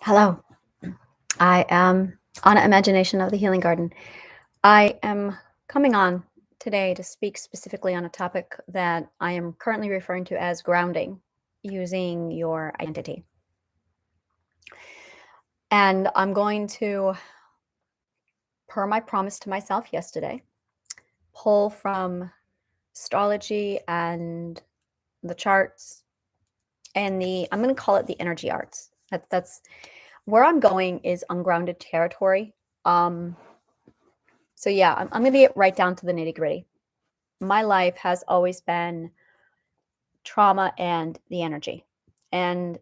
Hello, I am Anna Imagination of the Healing Garden. I am coming on today to speak specifically on a topic that I am currently referring to as grounding using your identity. And I'm going to, per my promise to myself yesterday, pull from astrology and the charts and I'm going to call it the energy arts. That's where I'm going is ungrounded territory. Um, So yeah, I'm gonna get right down to the nitty gritty. My life has always been trauma and the energy. And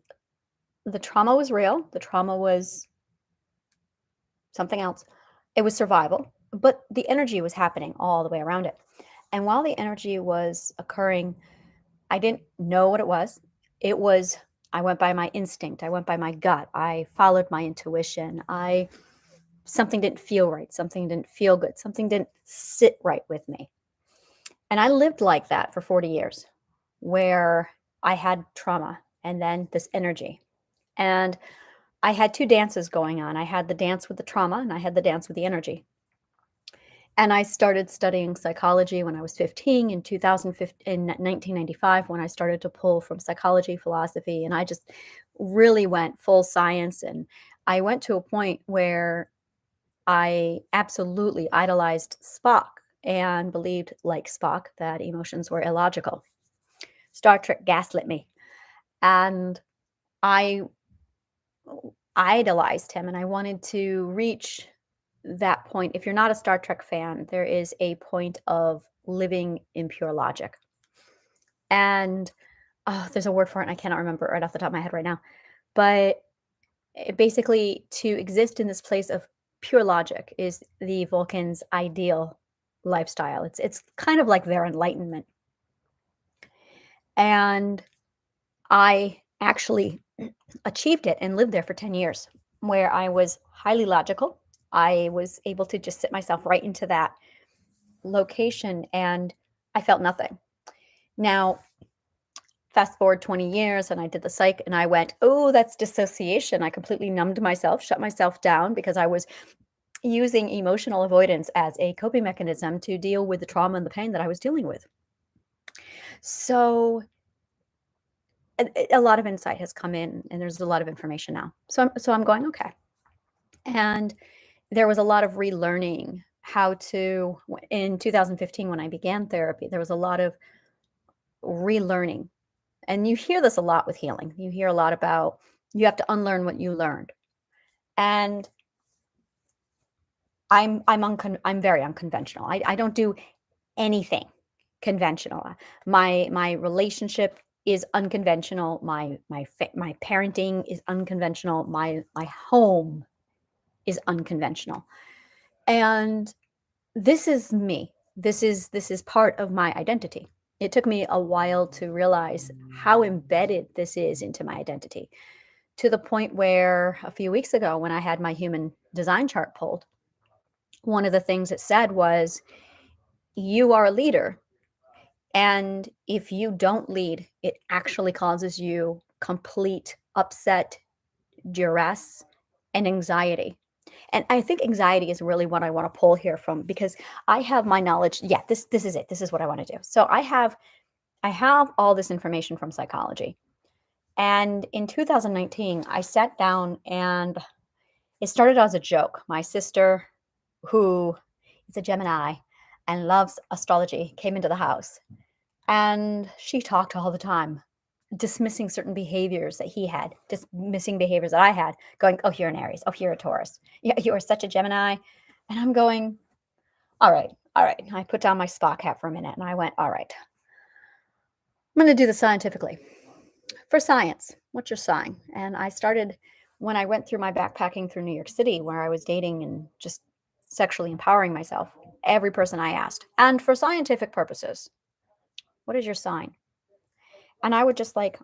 the trauma was real. The trauma was something else. It was survival, but the energy was happening all the way around it. And while the energy was occurring, I didn't know what it was. It was, I went by my instinct. I went by my gut. I followed my intuition. Something didn't feel right. Something didn't feel good. Something didn't sit right with me. And I lived like that for 40 years, where I had trauma and then this energy. And I had two dances going on. I had the dance with the trauma and I had the dance with the energy. And I started studying psychology when I was 15 in 2015, in 1995, when I started to pull from psychology, philosophy, and I just really went full science. And I went to a point where I absolutely idolized Spock and believed, like Spock, that emotions were illogical. Star Trek gaslit me. And I idolized him and I wanted to reach that point. If you're not a Star Trek fan, there is a point of living in pure logic. And there's a word for it, and I cannot remember it right off the top of my head right now. But basically, to exist in this place of pure logic is the Vulcan's ideal lifestyle. It's kind of like their enlightenment. And I actually achieved it and lived there for 10 years, where I was highly logical. I was able to just sit myself right into that location and I felt nothing. Now, fast forward 20 years and I did the psych and I went, oh, that's dissociation. I completely numbed myself, shut myself down because I was using emotional avoidance as a coping mechanism to deal with the trauma and the pain that I was dealing with. So a lot of insight has come in and there's a lot of information now. So I'm going, okay. And there was a lot of relearning how to, in 2015, when I began therapy, there was a lot of relearning. And you hear this a lot with healing. You hear a lot about you have to unlearn what you learned. And I'm very unconventional. I don't do anything conventional. My relationship is unconventional. My parenting is unconventional. My home is unconventional. And this is me. This is part of my identity. It took me a while to realize how embedded this is into my identity, to the point where a few weeks ago when I had my human design chart pulled, one of the things it said was, you are a leader. And if you don't lead, it actually causes you complete upset, duress, and anxiety. And I think anxiety is really what I want to pull here from, because I have my knowledge. Yeah, this is it. This is what I want to do. So I have all this information from psychology. And in 2019, I sat down and it started as a joke. My sister, who is a Gemini and loves astrology, came into the house and she talked all the time, dismissing certain behaviors that he had, dismissing behaviors that I had, going, oh, you're an Aries. Oh, you're a Taurus. Yeah, you are such a Gemini. And I'm going, all right, all right. I put down my Spock hat for a minute and I went, all right, I'm going to do this scientifically. For science, what's your sign? And I started when I went through my backpacking through New York City, where I was dating and just sexually empowering myself. Every person I asked, and for scientific purposes, what is your sign? And I would just like,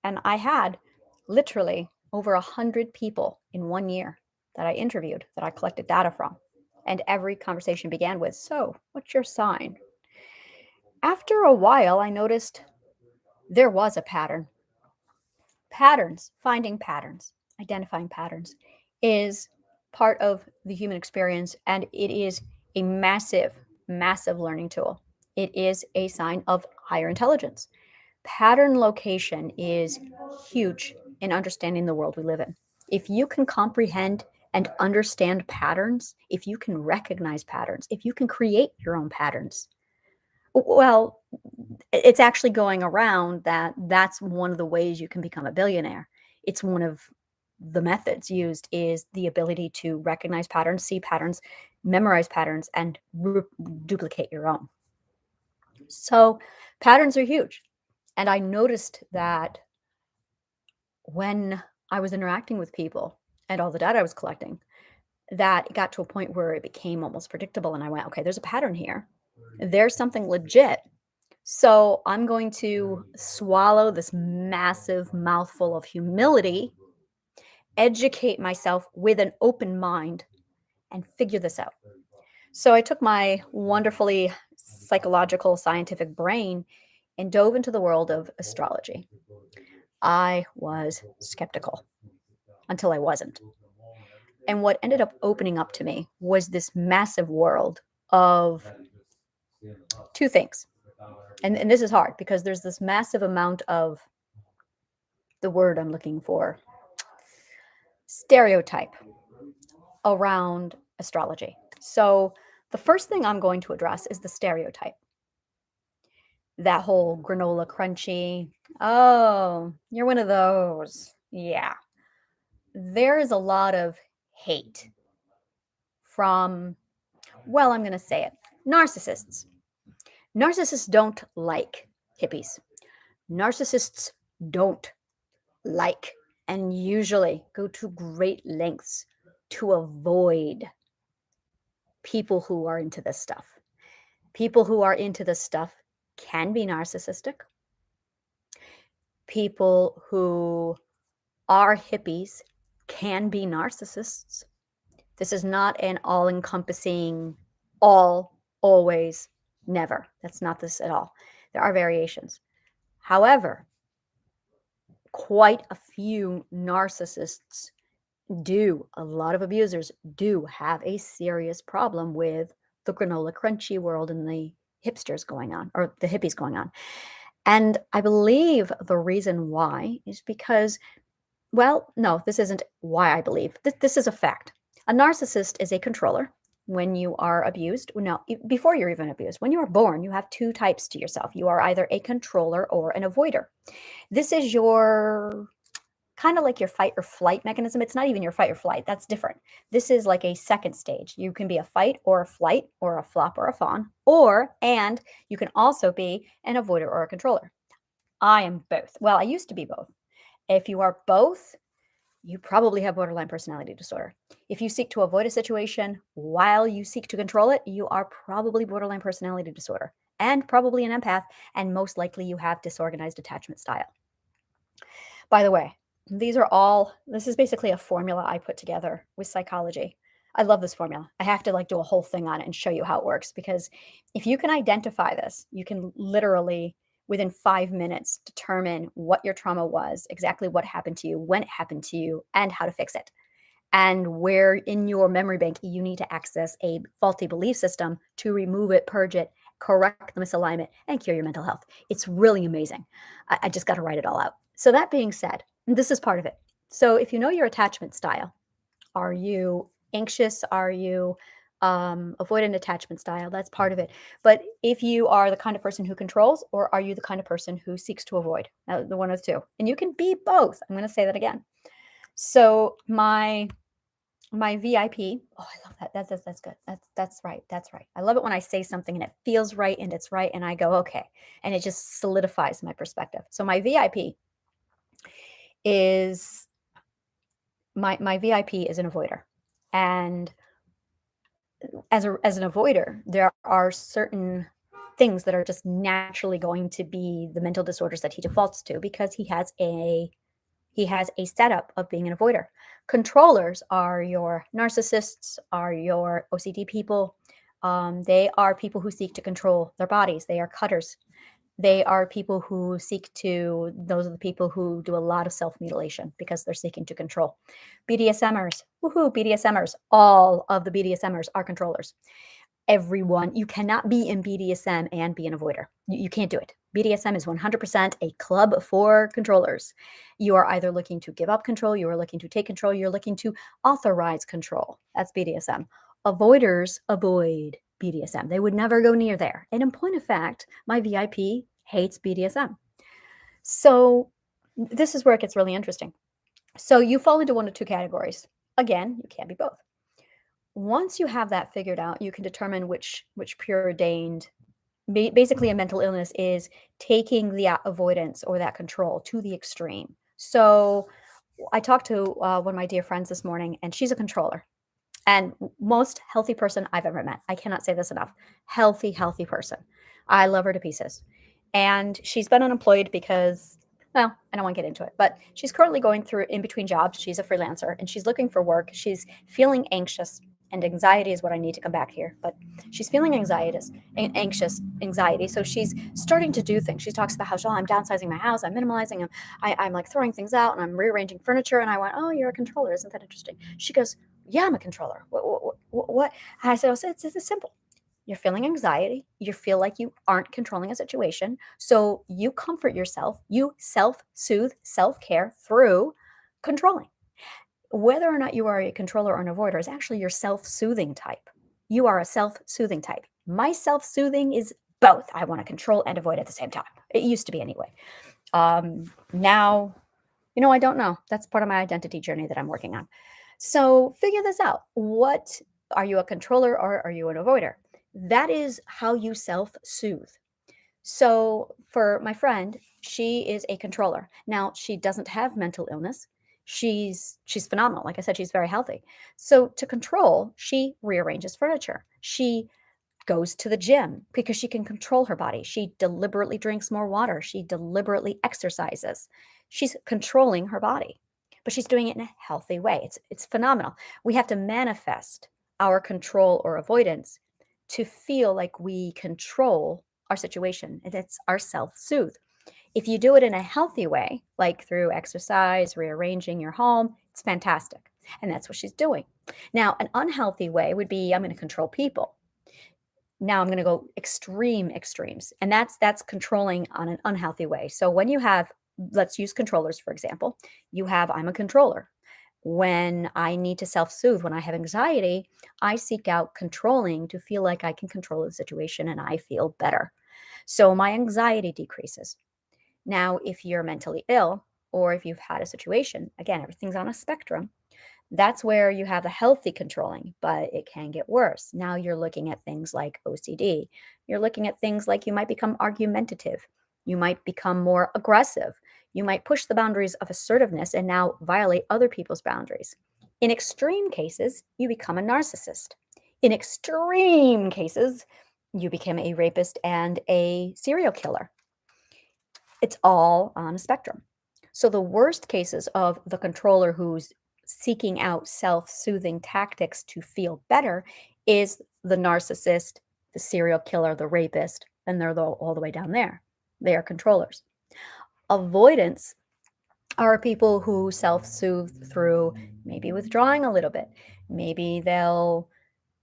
And I had literally over 100 people in 1 year that I interviewed, that I collected data from. And every conversation began with, so what's your sign? After a while, I noticed there was a pattern. Patterns, finding patterns. identifying patterns is part of the human experience, and it is a massive, massive learning tool. It is a sign of higher intelligence. Pattern location is huge in understanding the world we live in. If you can comprehend and understand patterns, if you can recognize patterns, if you can create your own patterns, well, it's actually going around that that's one of the ways you can become a billionaire. It's one of the methods used is the ability to recognize patterns, see patterns, memorize patterns, and duplicate your own. So patterns are huge. And I noticed that when I was interacting with people and all the data I was collecting, that it got to a point where it became almost predictable. And I went, okay, there's a pattern here. There's something legit. So I'm going to swallow this massive mouthful of humility, educate myself with an open mind, and figure this out. So I took my wonderfully psychological, scientific brain and dove into the world of astrology. I was skeptical until I wasn't. And what ended up opening up to me was this massive world of two things. And this is hard because there's this massive amount of the word I'm looking for stereotype around astrology. So the first thing I'm going to address is the stereotype. That whole granola crunchy. Oh, you're one of those. Yeah. There is a lot of hate from, well, I'm going to say it, narcissists. Narcissists don't like hippies. Narcissists don't like and usually go to great lengths to avoid people who are into this stuff. People who are into this stuff can be narcissistic. People who are hippies can be narcissists. This is not an all encompassing, all, always, never. That's not this at all. There are variations. However, quite a few narcissists a lot of abusers do have a serious problem with the granola crunchy world and the hipsters going on, or the hippies going on. And I believe the reason why is because, well, no, this isn't why I believe. This is a fact. A narcissist is a controller. When you are abused, no, before you're even abused, when you are born, you have two types to yourself. You are either a controller or an avoider. This is your kind of like your fight or flight mechanism. It's not even your fight or flight. That's different. This is like a second stage. You can be a fight or a flight or a flop or a fawn, and you can also be an avoider or a controller. I am both. Well, I used to be both. If you are both, you probably have borderline personality disorder. If you seek to avoid a situation while you seek to control it, you are probably borderline personality disorder and probably an empath, and most likely you have disorganized attachment style. By the way, this is basically a formula I put together with psychology. I love this formula. I have to do a whole thing on it and show you how it works, because if you can identify this, you can literally within 5 minutes determine what your trauma was, exactly what happened to you, when it happened to you, and how to fix it. And where in your memory bank you need to access a faulty belief system to remove it, purge it, correct the misalignment, and cure your mental health. It's really amazing. I just got to write it all out. So that being said, this is part of it. So if you know your attachment style, are you anxious? Are you avoidant attachment style? That's part of it. But if you are the kind of person who controls, or are you the kind of person who seeks to avoid? The one of the two. And you can be both. I'm going to say that again. So my VIP, oh, I love that. That's good. That's right. That's right. I love it when I say something and it feels right and it's right and I go, okay. And it just solidifies my perspective. So my VIP is my VIP is an avoider. And as an avoider, there are certain things that are just naturally going to be the mental disorders that he defaults to, because he has a setup of being an avoider. Controllers are your narcissists, are your OCD people. They are people who seek to control their bodies. They are cutters. They are people who those are the people who do a lot of self-mutilation because they're seeking to control. BDSMers, woohoo, BDSMers, all of the BDSMers are controllers. Everyone, you cannot be in BDSM and be an avoider. You can't do it. BDSM is 100% a club for controllers. You are either looking to give up control, you are looking to take control, you're looking to authorize control. That's BDSM. Avoiders avoid BDSM. They would never go near there. And in point of fact, my VIP hates BDSM. So this is where it gets really interesting. So you fall into one of two categories. Again, you can't be both. Once you have that figured out, you can determine which preordained. Basically, a mental illness is taking the avoidance or that control to the extreme. So I talked to one of my dear friends this morning, and she's a controller. And most healthy person I've ever met. I cannot say this enough. Healthy person. I love her to pieces. And she's been unemployed because, well, I don't want to get into it, but she's currently going through in between jobs. She's a freelancer and she's looking for work. She's feeling anxious, and anxiety is what I need to come back here. But she's feeling anxiety. So she's starting to do things. She talks about how, I'm downsizing my house, I'm minimalizing, I'm like throwing things out and I'm rearranging furniture. And I went, oh, you're a controller. Isn't that interesting? She goes, yeah, I'm a controller. What? And I said, oh, it's simple. You're feeling anxiety. You feel like you aren't controlling a situation. So you comfort yourself. You self-soothe, self-care through controlling. Whether or not you are a controller or an avoider is actually your self-soothing type. You are a self-soothing type. My self-soothing is both. I want to control and avoid at the same time. It used to be anyway. Now, I don't know. That's part of my identity journey that I'm working on. So figure this out. What are you, a controller or are you an avoider? That is how you self-soothe. So for my friend, she is a controller. Now, she doesn't have mental illness. She's phenomenal. Like I said, she's very healthy. So to control, she rearranges furniture. She goes to the gym because she can control her body. She deliberately drinks more water. She deliberately exercises. She's controlling her body, but she's doing it in a healthy way. It's phenomenal. We have to manifest our control or avoidance to feel like we control our situation. And it's our self-soothe. If you do it in a healthy way, like through exercise, rearranging your home, it's fantastic. And that's what she's doing. Now, an unhealthy way would be, I'm going to control people. Now I'm going to go extremes. And that's controlling on an unhealthy way. So when you have, let's use controllers, for example, I'm a controller. When I need to self-soothe, when I have anxiety, I seek out controlling to feel like I can control the situation and I feel better. So my anxiety decreases. Now, if you're mentally ill or if you've had a situation, again, everything's on a spectrum. That's where you have a healthy controlling, but it can get worse. Now you're looking at things like OCD. You're looking at things like you might become argumentative. You might become more aggressive. You might push the boundaries of assertiveness and now violate other people's boundaries. In extreme cases, you become a narcissist. In extreme cases, you become a rapist and a serial killer. It's all on a spectrum. So the worst cases of the controller who's seeking out self-soothing tactics to feel better is the narcissist, the serial killer, the rapist, and they're all the way down there. They are controllers. Avoidance are people who self-soothe through maybe withdrawing a little bit. Maybe they'll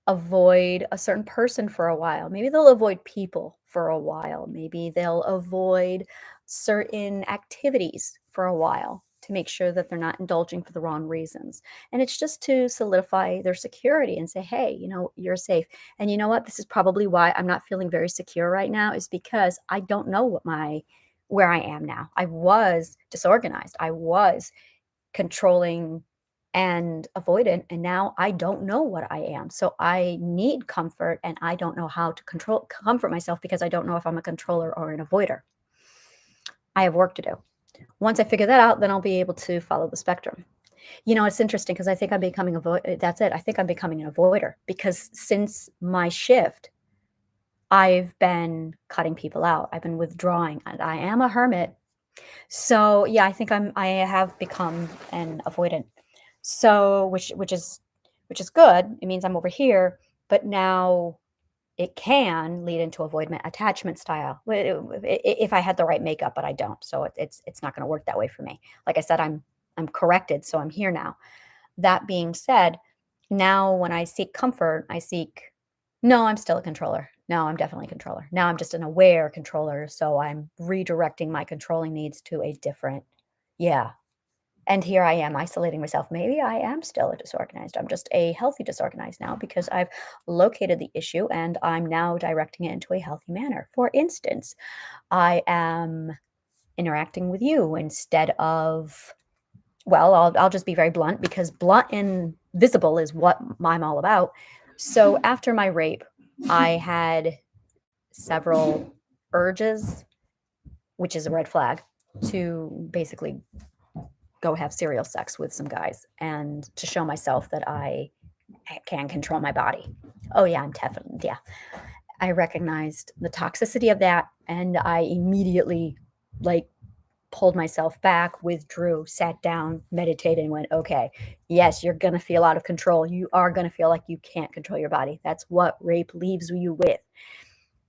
avoid a certain person for a while. Maybe they'll avoid people for a while. Maybe they'll avoid certain activities for a while to make sure that they're not indulging for the wrong reasons. And it's just to solidify their security and say, hey, you're safe. And you know what? This is probably why I'm not feeling very secure right now, is because I don't know where I am now. I was disorganized. I was controlling and avoidant, and now I don't know what I am. So I need comfort, and I don't know how to comfort myself because I don't know if I'm a controller or an avoider. I have work to do. Once I figure that out, then I'll be able to follow the spectrum. It's interesting because I think I'm becoming that's it. I think I'm becoming an avoider because since my shift, I've been cutting people out. I've been withdrawing. And I am a hermit. So yeah, I have become an avoidant. So which is good. It means I'm over here, but now it can lead into avoidant attachment style if I had the right makeup, but I don't. So it's not going to work that way for me. Like I said, I'm corrected, so I'm here now. That being said, now when I seek comfort, I seek, no, I'm still a controller. No, I'm definitely a controller. Now I'm just an aware controller. So I'm redirecting my controlling needs to a different, yeah. And here I am isolating myself. Maybe I am still a disorganized. I'm just a healthy disorganized now because I've located the issue and I'm now directing it into a healthy manner. For instance, I am interacting with you instead of, well, I'll just be very blunt because blunt and visible is what I'm all about. So after my rape, I had several urges, which is a red flag, to basically go have serial sex with some guys and to show myself that I can control my body. Oh yeah, I'm definitely, yeah. I recognized the toxicity of that and I immediately like pulled myself back, withdrew, sat down, meditated, and went, okay, yes, you're going to feel out of control. You are going to feel like you can't control your body. That's what rape leaves you with.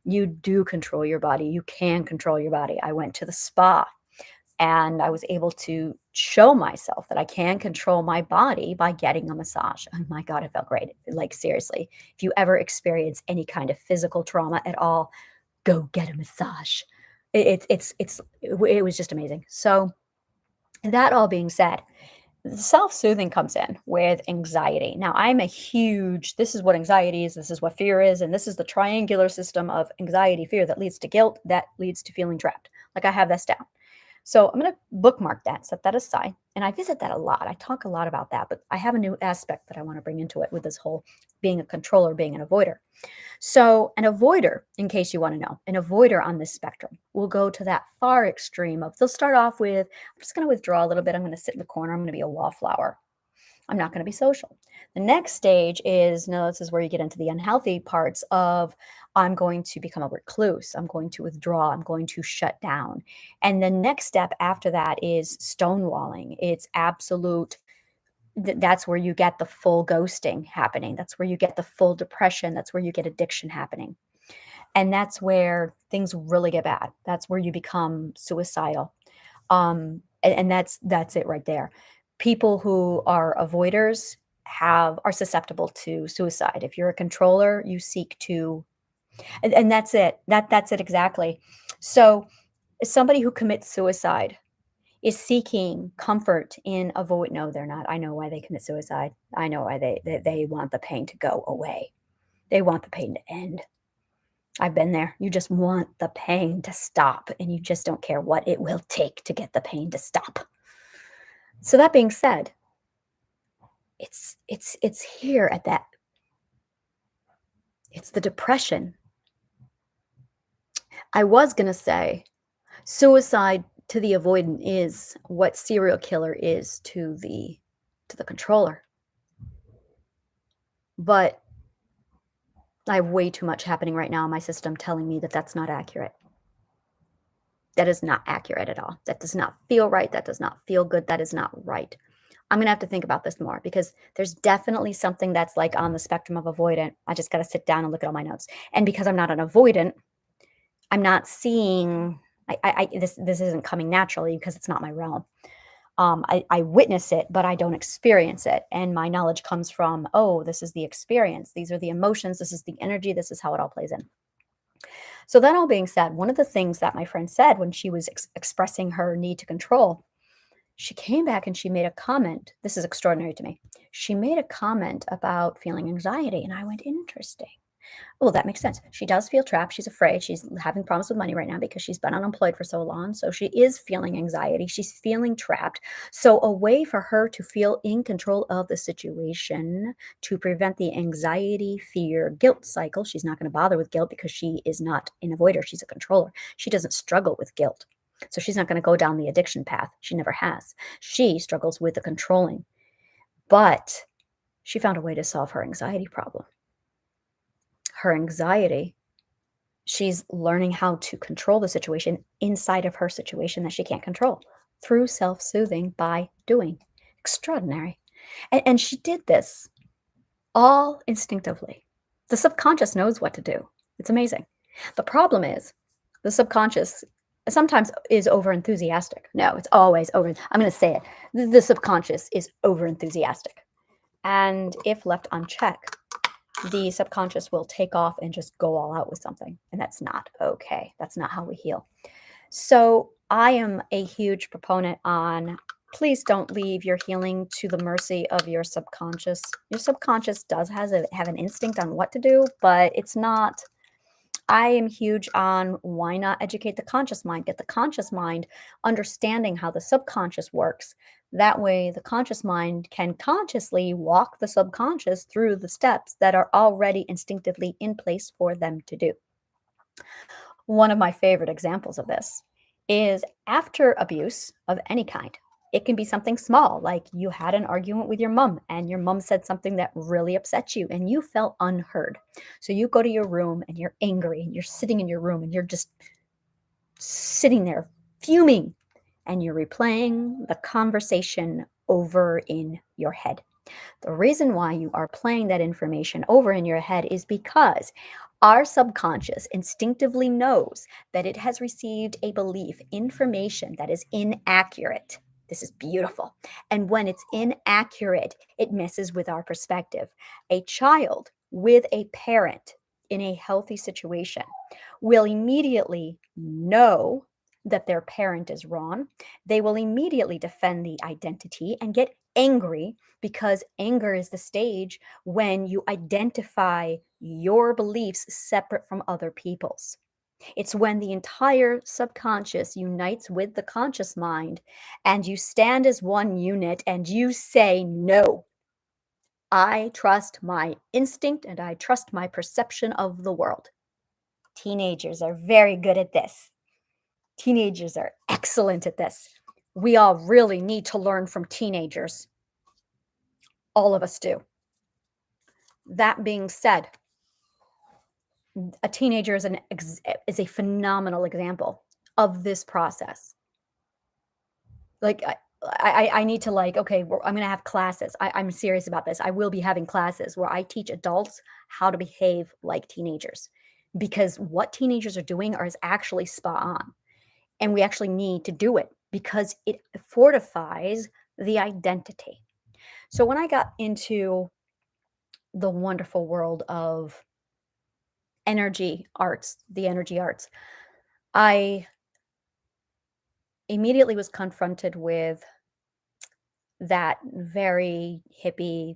You do control your body. You can control your body. I went to the spa and I was able to show myself that I can control my body by getting a massage. Oh my God, it felt great. Like, seriously, if you ever experience any kind of physical trauma at all, go get a massage. It was just amazing. So, that all being said, self-soothing comes in with anxiety. Now, this is what anxiety is, this is what fear is, and this is the triangular system of anxiety, fear that leads to guilt, that leads to feeling trapped. Like, I have this down. So I'm going to bookmark that, set that aside. And I visit that a lot. I talk a lot about that, but I have a new aspect that I want to bring into it with this whole being a controller, being an avoider. So an avoider, in case you want to know, an avoider on this spectrum will go to that far extreme of, they'll start off with, I'm just going to withdraw a little bit. I'm going to sit in the corner. I'm going to be a wallflower. I'm not going to be social. The next stage is, no, this is where you get into the unhealthy parts of, I'm going to become a recluse. I'm going to withdraw. I'm going to shut down. And the next step after that is stonewalling. It's absolute. That's where you get the full ghosting happening. That's where you get the full depression. That's where you get addiction happening. And that's where things really get bad. That's where you become suicidal. And that's it right there. People who are avoiders are susceptible to suicide. If you're a controller, you seek to, and that's it. That's it exactly. So somebody who commits suicide is seeking comfort in avoid. No, they're not. I know why they commit suicide. I know why they want the pain to go away. They want the pain to end. I've been there. You just want the pain to stop, and you just don't care what it will take to get the pain to stop. So that being said, it's here at that. It's the depression. I was gonna say suicide to the avoidant is what serial killer is to the controller. But I have way too much happening right now in my system telling me that that's not accurate. That is not accurate at all. That does not feel right. That does not feel good. That is not right. I'm going to have to think about this more because there's definitely something that's like on the spectrum of avoidant. I just got to sit down and look at all my notes. And because I'm not an avoidant, I'm not seeing, this isn't coming naturally because it's not my realm. I witness it, but I don't experience it. And my knowledge comes from, oh, this is the experience. These are the emotions. This is the energy. This is how it all plays in. So that all being said, one of the things that my friend said when she was expressing her need to control, she came back and she made a comment. This is extraordinary to me. She made a comment about feeling anxiety. And I went, interesting. Well, that makes sense. She does feel trapped. She's afraid. She's having problems with money right now because she's been unemployed for so long. So she is feeling anxiety. She's feeling trapped. So a way for her to feel in control of the situation to prevent the anxiety, fear, guilt cycle. She's not going to bother with guilt because she is not an avoider. She's a controller. She doesn't struggle with guilt. So she's not going to go down the addiction path. She never has. She struggles with the controlling. But she found a way to solve her anxiety problem. Her anxiety, she's learning how to control the situation inside of her situation that she can't control through self-soothing by doing. Extraordinary. And she did this all instinctively. The subconscious knows what to do. It's amazing. The problem is the subconscious sometimes is over enthusiastic. No, it's always over. I'm going to say it. The subconscious is over enthusiastic. And if left unchecked, the subconscious will take off and just go all out with something. And that's not okay. That's not how we heal. So I am a huge proponent on please don't leave your healing to the mercy of your subconscious. Your subconscious does have an instinct on what to do, but it's not. I am huge on why not educate the conscious mind, get the conscious mind understanding how the subconscious works. That way, the conscious mind can consciously walk the subconscious through the steps that are already instinctively in place for them to do. One of my favorite examples of this is after abuse of any kind. It can be something small, like you had an argument with your mom and your mom said something that really upset you and you felt unheard. So you go to your room and you're angry and you're sitting in your room and you're just sitting there fuming and you're replaying the conversation over in your head. The reason why you are playing that information over in your head is because our subconscious instinctively knows that it has received a belief, information that is inaccurate. This is beautiful. And when it's inaccurate, it messes with our perspective. A child with a parent in a healthy situation will immediately know that their parent is wrong. They will immediately defend the identity and get angry because anger is the stage when you identify your beliefs separate from other people's. It's when the entire subconscious unites with the conscious mind and you stand as one unit and you say, no, I trust my instinct and I trust my perception of the world. Teenagers are very good at this. Teenagers are excellent at this. We all really need to learn from teenagers. All of us do. That being said, a teenager is a phenomenal example of this process. Like I need to like, okay, I'm going to have classes. I'm serious about this. I will be having classes where I teach adults how to behave like teenagers because what teenagers are doing is actually spot on. And we actually need to do it because it fortifies the identity. So when I got into the wonderful world of energy arts, the energy arts, I immediately was confronted with that very hippie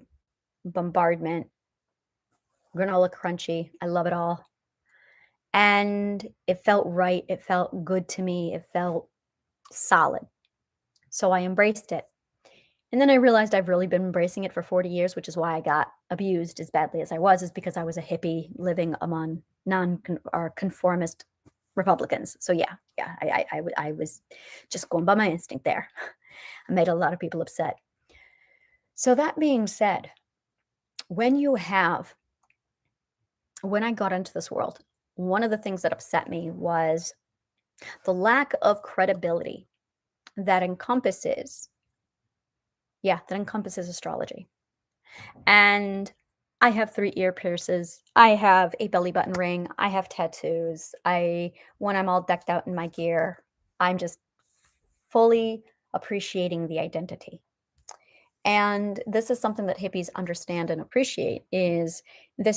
bombardment, granola crunchy. I love it all. And it felt right. It felt good to me. It felt solid. So I embraced it. And then I realized I've really been embracing it for 40 years, which is why I got abused as badly as I was, is because I was a hippie living among or conformist Republicans. So I was just going by my instinct there. I made a lot of people upset. So that being said, when I got into this world, one of the things that upset me was the lack of credibility that encompasses astrology. And I have 3 ear pierces. I have a belly button ring. I have tattoos. When I'm all decked out in my gear, I'm just fully appreciating the identity. And this is something that hippies understand and appreciate this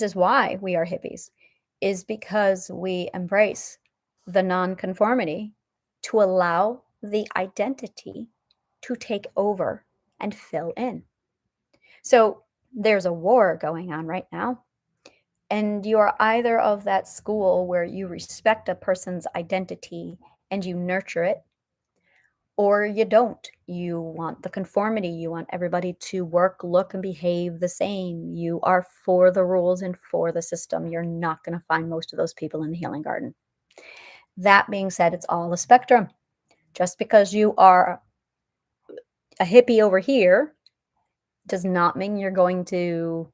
is why we are hippies, is because we embrace the nonconformity to allow the identity to take over and fill in. So there's a war going on right now. And you are either of that school where you respect a person's identity and you nurture it, or you don't. You want the conformity. You want everybody to work, look, and behave the same. You are for the rules and for the system. You're not going to find most of those people in the healing garden. That being said, it's all a spectrum. Just because you are a hippie over here does not mean you're going to,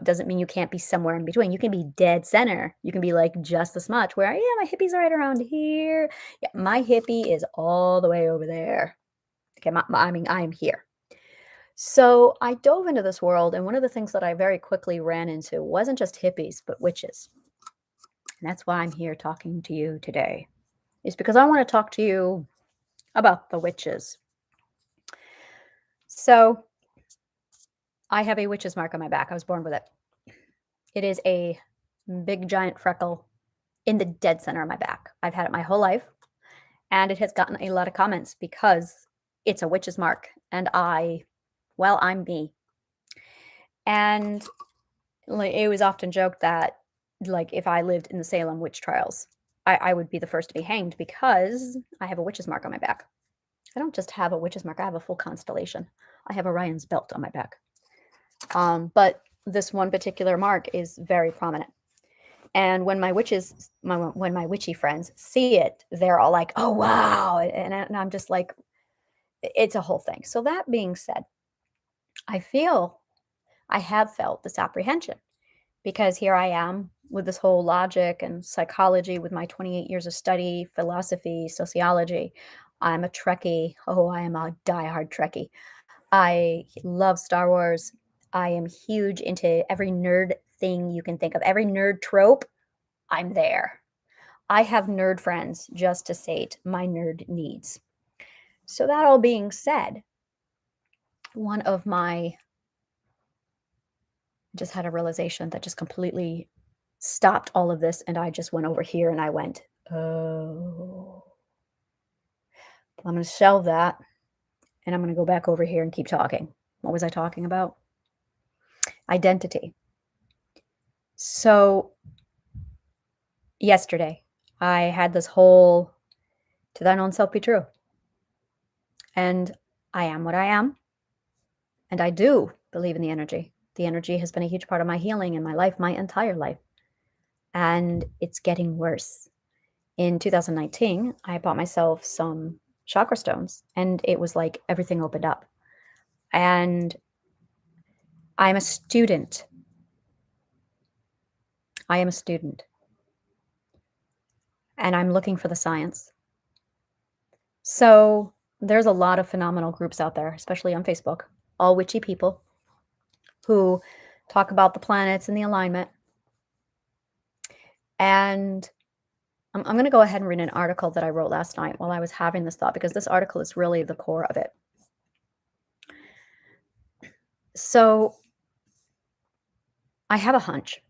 doesn't mean you can't be somewhere in between. You can be dead center. You can be like just as much where, yeah, my hippie's right around here. Yeah, my hippie is all the way over there. Okay, I'm here. So I dove into this world, and one of the things that I very quickly ran into wasn't just hippies, but witches. And that's why I'm here talking to you today, is because I want to talk to you about the witches. So, I have a witch's mark on my back. I was born with it. It is a big giant freckle in the dead center of my back. I've had it my whole life, and it has gotten a lot of comments because it's a witch's mark. And I'm me. And like, it was often joked that, like, if I lived in the Salem witch trials, I would be the first to be hanged because I have a witch's mark on my back. I don't just have a witch's mark, I have a full constellation. I have Orion's belt on my back. But this one particular mark is very prominent. And when my witchy friends see it, they're all like, "Oh, wow." And I'm just like, it's a whole thing. So that being said, I feel I have felt this apprehension because here I am with this whole logic and psychology with my 28 years of study, philosophy, sociology. I'm a Trekkie. Oh, I am a diehard Trekkie. I love Star Wars. I am huge into every nerd thing you can think of. Every nerd trope, I'm there. I have nerd friends just to sate my nerd needs. So, that all being said, one of my just had a realization that just completely stopped all of this. And I just went over here and I went, oh, I'm going to shelve that and I'm going to go back over here and keep talking. What was I talking about? Identity. So, yesterday, I had this whole to thine own self be true. And I am what I am. And I do believe in the energy. The energy has been a huge part of my healing in my life, my entire life. And it's getting worse. In 2019, I bought myself some chakra stones, and it was like everything opened up. And I'm a student. I am a student. And I'm looking for the science. So there's a lot of phenomenal groups out there, especially on Facebook, all witchy people who talk about the planets and the alignment. And I'm going to go ahead and read an article that I wrote last night while I was having this thought, because this article is really the core of it. So I have a hunch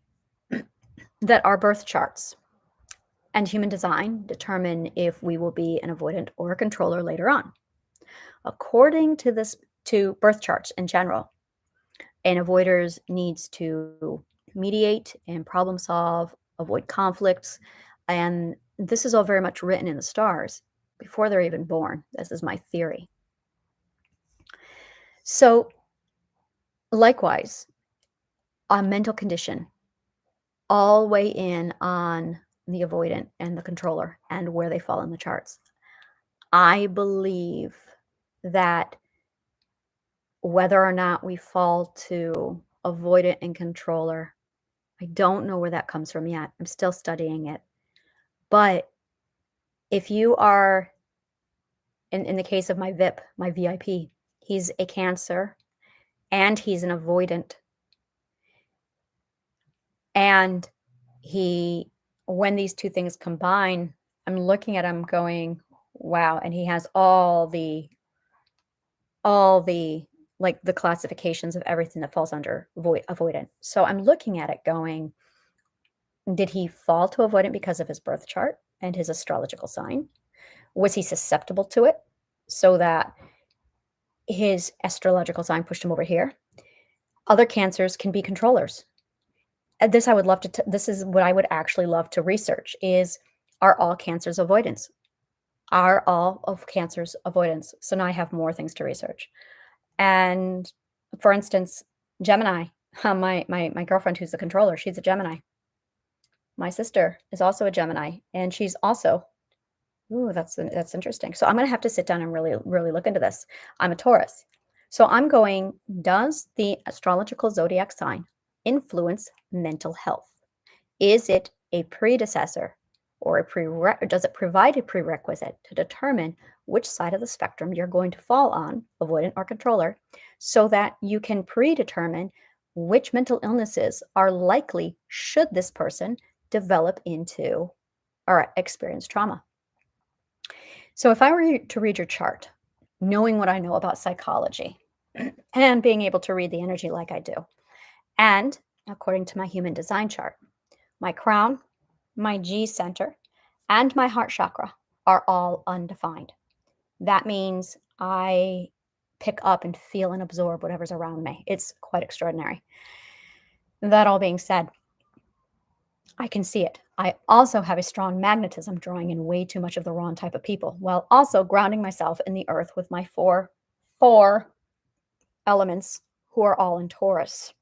that our birth charts and human design determine if we will be an avoidant or a controller later on. According to birth charts in general, an avoider needs to mediate and problem solve, avoid conflicts, and this is all very much written in the stars before they're even born. This is my theory. So, likewise, a mental condition all weigh in on the avoidant and the controller and where they fall in the charts. I believe that whether or not we fall to avoidant and controller, I don't know where that comes from yet. I'm still studying it. But if you are, in the case of my VIP, he's a Cancer and he's an avoidant. And when these two things combine, I'm looking at him going, wow. And he has all the like the classifications of everything that falls under avoidant. So I'm looking at it going, did he fall to avoidant because of his birth chart and his astrological sign? Was he susceptible to it so that his astrological sign pushed him over here? Other Cancers can be controllers. This I would love to. This is what I would actually love to research: are all Cancers avoidance? Are all of Cancers avoidance? So now I have more things to research. And for instance, Gemini. My girlfriend who's a controller, she's a Gemini. My sister is also a Gemini, and she's also. Ooh, that's interesting. So I'm going to have to sit down and really look into this. I'm a Taurus. So I'm going, does the astrological zodiac sign influence mental health? Is it a predecessor or does it provide a prerequisite to determine which side of the spectrum you're going to fall on, avoidant or controller, so that you can predetermine which mental illnesses are likely should this person develop into or experience trauma. So if I were to read your chart, knowing what I know about psychology and being able to read the energy like I do, and according to my human design chart, my crown, my G center, and my heart chakra are all undefined. That means I pick up and feel and absorb whatever's around me. It's quite extraordinary. That all being said, I can see it. I also have a strong magnetism, drawing in way too much of the wrong type of people, while also grounding myself in the earth with my four elements who are all in Taurus.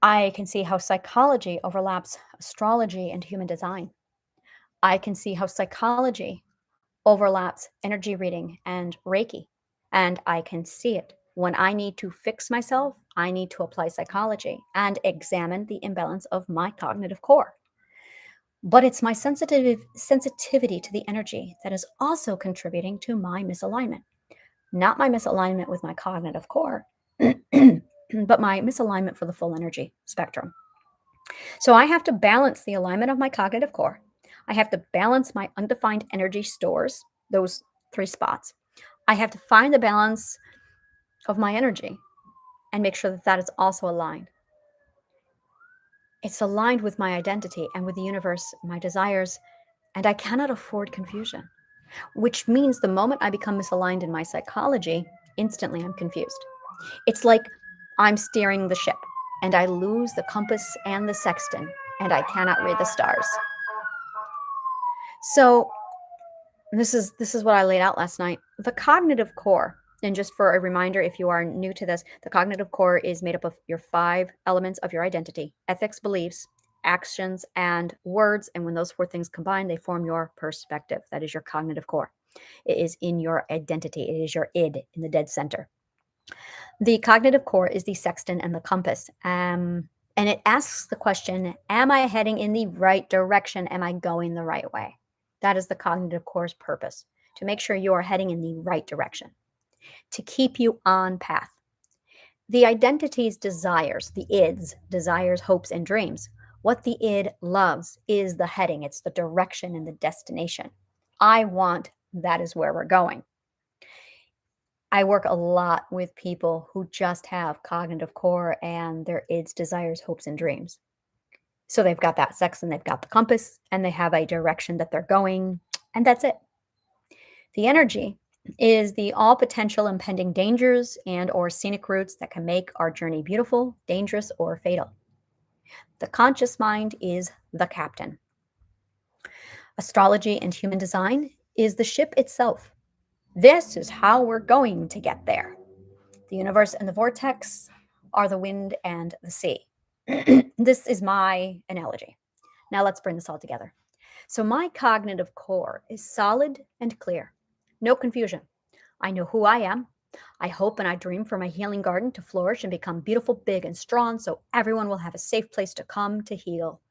I can see how psychology overlaps astrology and human design. I can see how psychology overlaps energy reading and Reiki. And I can see it. When I need to fix myself, I need to apply psychology and examine the imbalance of my cognitive core. But it's my sensitivity to the energy that is also contributing to my misalignment. Not my misalignment with my cognitive core, but my misalignment for the full energy spectrum. So I have to balance the alignment of my cognitive core. I have to balance my undefined energy stores, those 3 spots. I have to find the balance of my energy and make sure that that is also aligned. It's aligned with my identity and with the universe, my desires, and I cannot afford confusion, which means the moment I become misaligned in my psychology, instantly I'm confused. It's like I'm steering the ship and I lose the compass and the sextant and I cannot read the stars. So this is what I laid out last night. The cognitive core, and just for a reminder, if you are new to this, the cognitive core is made up of your 5 elements of your identity: ethics, beliefs, actions, and words. And when those 4 things combine, they form your perspective. That is your cognitive core. It is in your identity. It is your id in the dead center. The cognitive core is the sextant and the compass. And it asks the question, am I heading in the right direction? Am I going the right way? That is the cognitive core's purpose, to make sure you are heading in the right direction, to keep you on path. The identity's desires, the id's desires, hopes, and dreams. What the id loves is the heading. It's the direction and the destination. I want, that is where we're going. I work a lot with people who just have cognitive core and their id's desires, hopes, and dreams. So they've got that sex and they've got the compass and they have a direction that they're going, and that's it. The energy is the all potential impending dangers and or scenic routes that can make our journey beautiful, dangerous, or fatal. The conscious mind is the captain. Astrology and human design is the ship itself. This is how we're going to get there. The universe and the vortex are the wind and the sea. This is my analogy. Now let's bring this all together. So my cognitive core is solid and clear. No confusion. I know who I am. I hope and I dream for my healing garden to flourish and become beautiful, big, and strong so everyone will have a safe place to come to heal.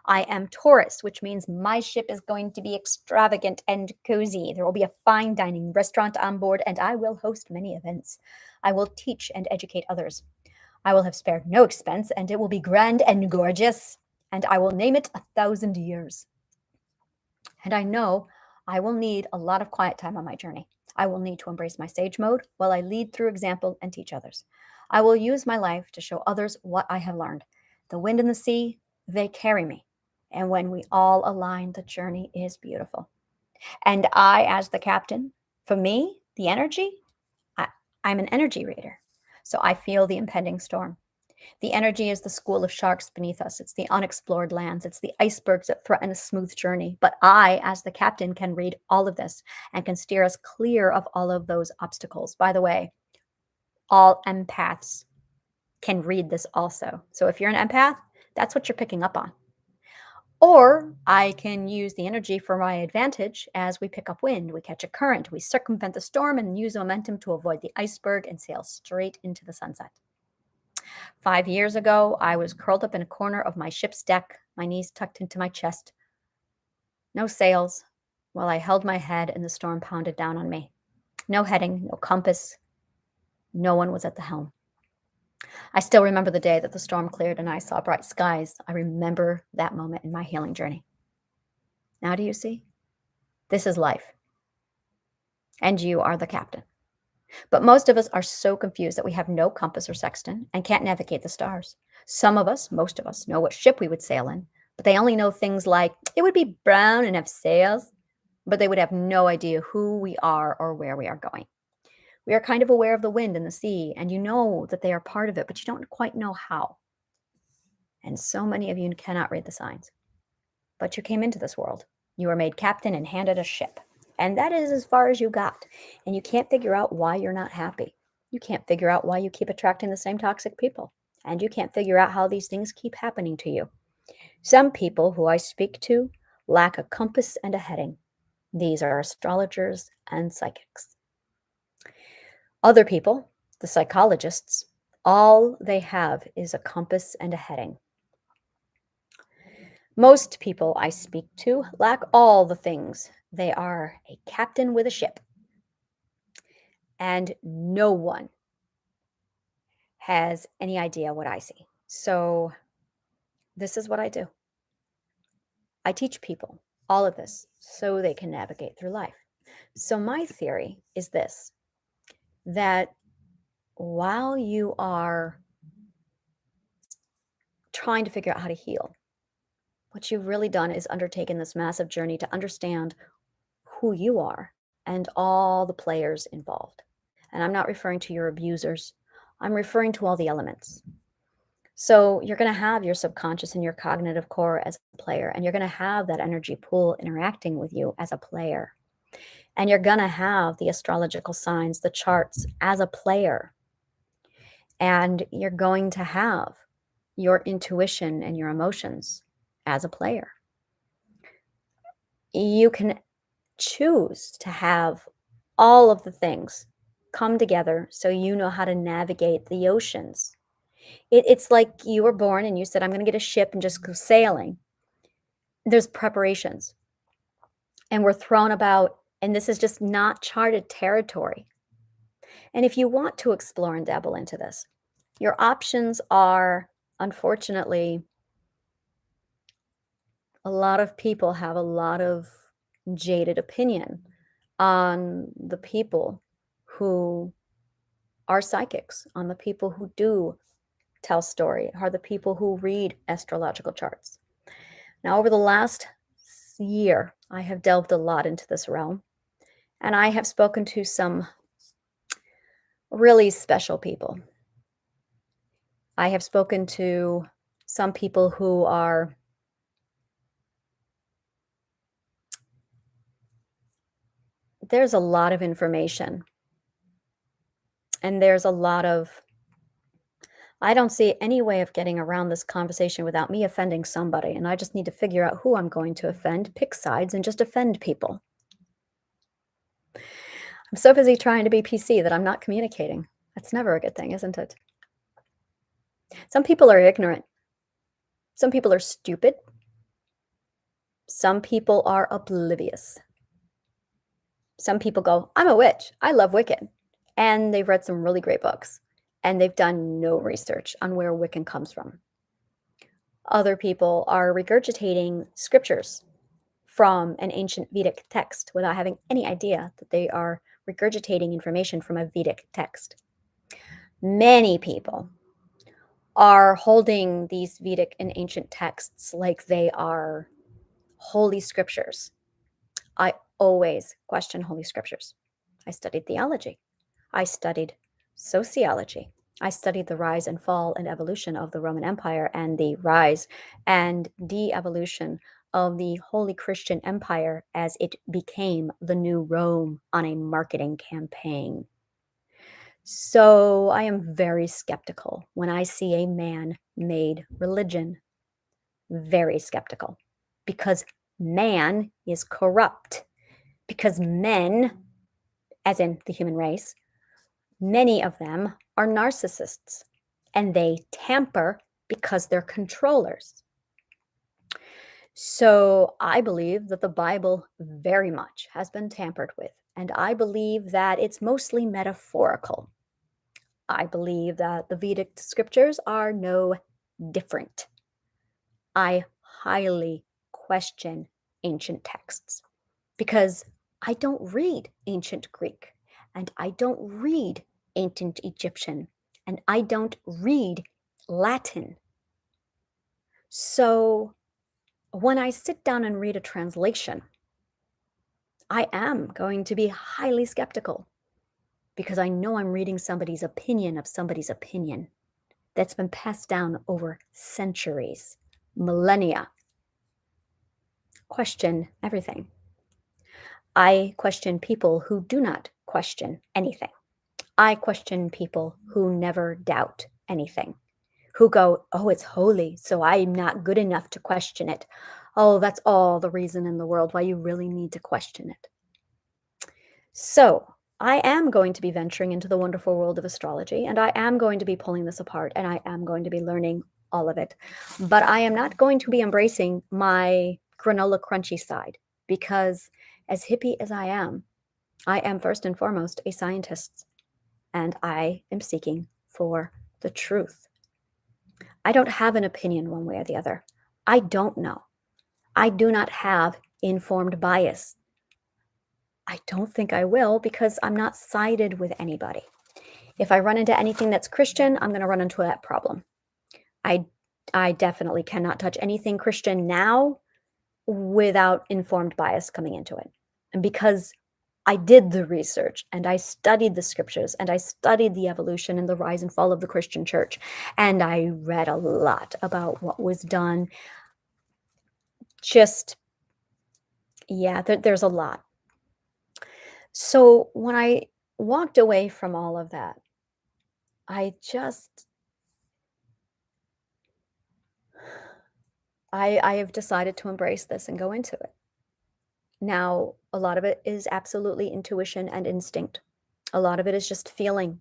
I am Taurus, which means my ship is going to be extravagant and cozy. There will be a fine dining restaurant on board, and I will host many events. I will teach and educate others. I will have spared no expense, and it will be grand and gorgeous, and I will name it 1,000 years. And I know I will need a lot of quiet time on my journey. I will need to embrace my sage mode while I lead through example and teach others. I will use my life to show others what I have learned. The wind and the sea, they carry me. And when we all align, the journey is beautiful. And I, as the captain, for me, the energy, I, I'm an energy reader. So I feel the impending storm. The energy is the school of sharks beneath us. It's the unexplored lands. It's the icebergs that threaten a smooth journey. But I, as the captain, can read all of this and can steer us clear of all of those obstacles. By the way, all empaths can read this also. So if you're an empath, that's what you're picking up on. Or I can use the energy for my advantage as we pick up wind, we catch a current, we circumvent the storm and use momentum to avoid the iceberg and sail straight into the sunset. 5 years ago, I was curled up in a corner of my ship's deck, my knees tucked into my chest. No sails, while I held my head and the storm pounded down on me. No heading, no compass. No one was at the helm. I still remember the day that the storm cleared and I saw bright skies. I remember that moment in my healing journey. Now, do you see? This is life, and you are the captain. But most of us are so confused that we have no compass or sextant and can't navigate the stars. Some of us, most of us, know what ship we would sail in, but they only know things like it would be brown and have sails, but they would have no idea who we are or where we are going. We are kind of aware of the wind and the sea, and you know that they are part of it, but you don't quite know how. And so many of you cannot read the signs. But you came into this world. You were made captain and handed a ship. And that is as far as you got. And you can't figure out why you're not happy. You can't figure out why you keep attracting the same toxic people. And you can't figure out how these things keep happening to you. Some people who I speak to lack a compass and a heading. These are astrologers and psychics. Other people, the psychologists, all they have is a compass and a heading. Most people I speak to lack all the things. They are a captain with a ship, and no one has any idea what I see. So, this is what I do. I teach people all of this so they can navigate through life. So, my theory is this, that while you are trying to figure out how to heal, what you've really done is undertaken this massive journey to understand who you are and all the players involved. And I'm not referring to your abusers. I'm referring to all the elements. So you're going to have your subconscious and your cognitive core as a player, and you're going to have that energy pool interacting with you as a player. And you're going to have the astrological signs, the charts as a player. And you're going to have your intuition and your emotions as a player. You can choose to have all of the things come together so you know how to navigate the oceans. It's like you were born and you said, I'm going to get a ship and just go sailing. There's preparations, and we're thrown about, and this is just not charted territory. And if you want to explore and dabble into this, your options are, unfortunately, a lot of people have a lot of jaded opinion on the people who are psychics, on the people who do tell story, are the people who read astrological charts. Now, over the last year, I have delved a lot into this realm, and I have spoken to some really special people. I have spoken to some people who are there's a lot of information, and there's a lot of I don't see any way of getting around this conversation without me offending somebody, and I just need to figure out who I'm going to offend, pick sides, and just offend people. I'm so busy trying to be PC that I'm not communicating. That's never a good thing, isn't it? Some people are ignorant. Some people are stupid. Some people are oblivious. Some people go, I'm a witch. I love Wiccan. And they've read some really great books, and they've done no research on where Wiccan comes from. Other people are regurgitating scriptures from an ancient Vedic text without having any idea that they are regurgitating information from a Vedic text. Many people are holding these Vedic and ancient texts like they are holy scriptures. I always question holy scriptures. I studied theology. I studied sociology. I studied the rise and fall and evolution of the Roman Empire and the rise and de-evolution of the Holy Christian Empire as it became the new Rome on a marketing campaign. So I am very skeptical when I see a man-made religion. Very skeptical, because man is corrupt, because men, as in the human race, many of them are narcissists, and they tamper because they're controllers. So I believe that the Bible very much has been tampered with, and I believe that it's mostly metaphorical. I believe that the Vedic scriptures are no different. I highly question ancient texts because I don't read ancient Greek and I don't read ancient Egyptian and I don't read Latin. So when I sit down and read a translation, I am going to be highly skeptical because I know I'm reading somebody's opinion of somebody's opinion that's been passed down over centuries, millennia. Question everything. I question people who do not question anything. I question people who never doubt anything, who go, oh, it's holy, so I'm not good enough to question it. Oh, that's all the reason in the world why you really need to question it. So I am going to be venturing into the wonderful world of astrology, and I am going to be pulling this apart, and I am going to be learning all of it. But I am not going to be embracing my granola crunchy side because, as hippie as I am first and foremost a scientist, and I am seeking for the truth. I don't have an opinion one way or the other. I don't know. I do not have informed bias. I don't think I will because I'm not sided with anybody. If I run into anything that's Christian, I'm going to run into that problem. I definitely cannot touch anything Christian now without informed bias coming into it. And because I did the research and I studied the scriptures and I studied the evolution and the rise and fall of the Christian church. And I read a lot about what was done. Just, yeah, there's a lot. So when I walked away from all of that, I have decided to embrace this and go into it. Now, a lot of it is absolutely intuition and instinct. A lot of it is just feeling.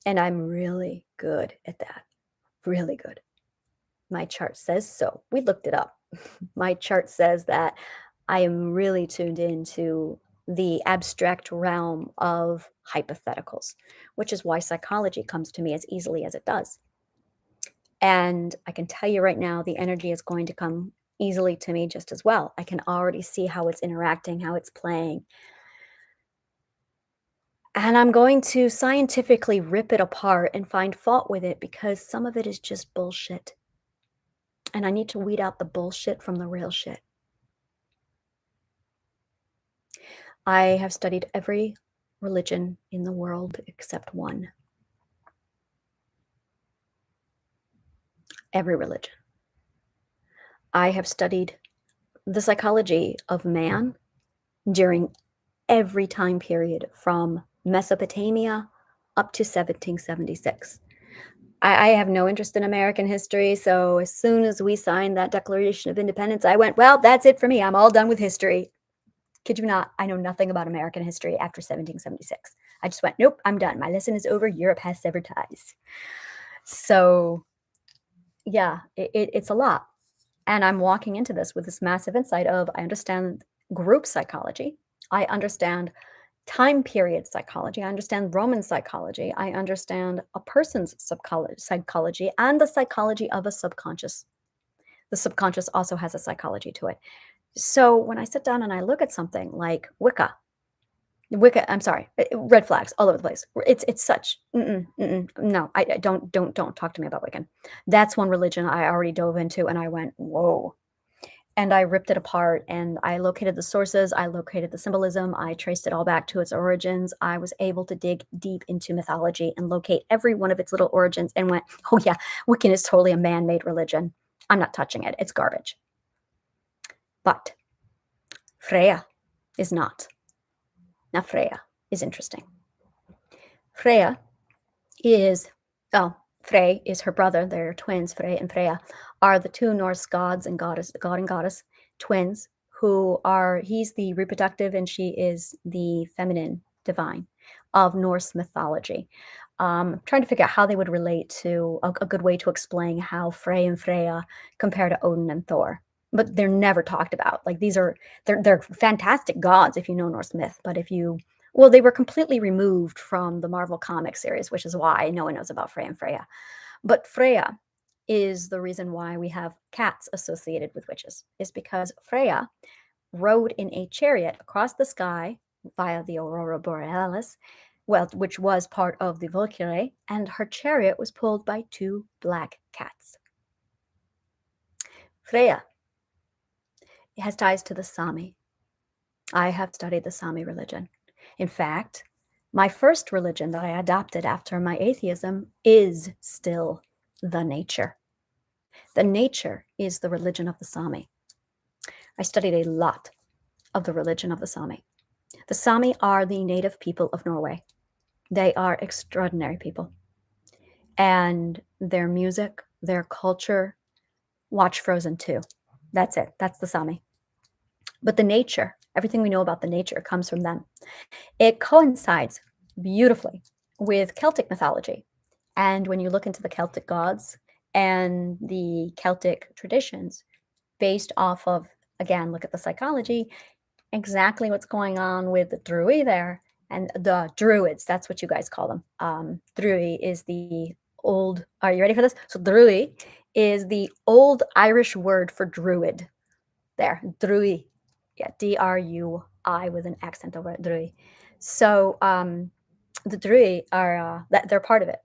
And I'm really good at that. Really good. My chart says so. We looked it up. My chart says that I am really tuned into the abstract realm of hypotheticals, which is why psychology comes to me as easily as it does. And I can tell you right now, the energy is going to come easily to me just as well. I can already see how it's interacting, how it's playing. And I'm going to scientifically rip it apart and find fault with it because some of it is just bullshit. And I need to weed out the bullshit from the real shit. I have studied every religion in the world except one. Every religion. I have studied the psychology of man during every time period from Mesopotamia up to 1776. I have no interest in American history, so as soon as we signed that Declaration of Independence, I went, well, that's it for me. I'm all done with history. Kid you not, I know nothing about American history after 1776. I just went, nope, I'm done. My lesson is over. Europe has severed ties. So, yeah, it's a lot. And I'm walking into this with this massive insight of I understand group psychology. I understand time period psychology. I understand Roman psychology. I understand a person's psychology and the psychology of a subconscious. The subconscious also has a psychology to it. So when I sit down and I look at something like I'm sorry, red flags all over the place. It's such, no, I don't talk to me about Wiccan. That's one religion I already dove into and I went, whoa. And I ripped it apart and I located the sources, I located the symbolism, I traced it all back to its origins. I was able to dig deep into mythology and locate every one of its little origins and went, oh yeah, Wiccan is totally a man-made religion. I'm not touching it. It's garbage. But Freya is not. Now Freya is interesting. Freya is, Frey is her brother. They're twins. Frey and Freya are the two Norse gods and god and goddess twins he's the reproductive and she is the feminine divine of Norse mythology. Trying to figure out how they would relate to a good way to explain how Frey and Freya compare to Odin and Thor. But they're never talked about. Like they're fantastic gods if you know Norse myth. But if you Well, they were completely removed from the Marvel comic series, which is why no one knows about Freya and Freya. But Freya is the reason why we have cats associated with witches, is because Freya rode in a chariot across the sky via the Aurora Borealis, well, which was part of the Valkyrie, and her chariot was pulled by two black cats. Freya has ties to the Sami. I have studied the Sami religion. In fact, my first religion that I adopted after my atheism is still the nature. The nature is the religion of the Sami. I studied a lot of the religion of the Sami. The Sami are the native people of Norway. They are extraordinary people. And their music, their culture, watch Frozen 2. That's it. That's the Sami. But the nature, everything we know about the nature comes from them. It coincides beautifully with Celtic mythology. And when you look into the Celtic gods and the Celtic traditions, based off of, again, look at the psychology, exactly what's going on with the Drui there and the Druids. That's what you guys call them. Drui is the old, are you ready for this? So Drui is the old Irish word for druid. There, Drui. Yeah, D-R-U-I with an accent over it, Drui. So the Drui are, they're part of it.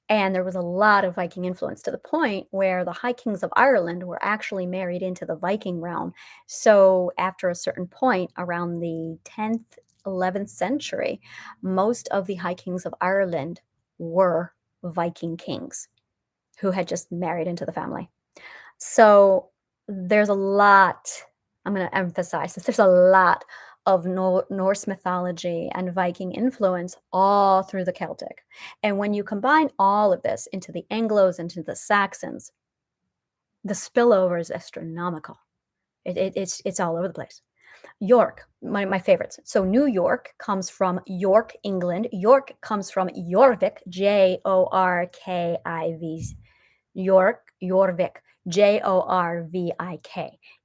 And there was a lot of Viking influence to the point where the High Kings of Ireland were actually married into the Viking realm. So after a certain point, around the 10th, 11th century, most of the High Kings of Ireland were Viking kings who had just married into the family. So there's a lot, I'm going to emphasize this, there's a lot of Norse mythology and Viking influence all through the Celtic. And when you combine all of this into the Anglos, into the Saxons, the spillover is astronomical. It's all over the place. York, my favorites. So New York comes from York, England. York comes from Jorvik, Jorkiv. Jorvik, Jorvik.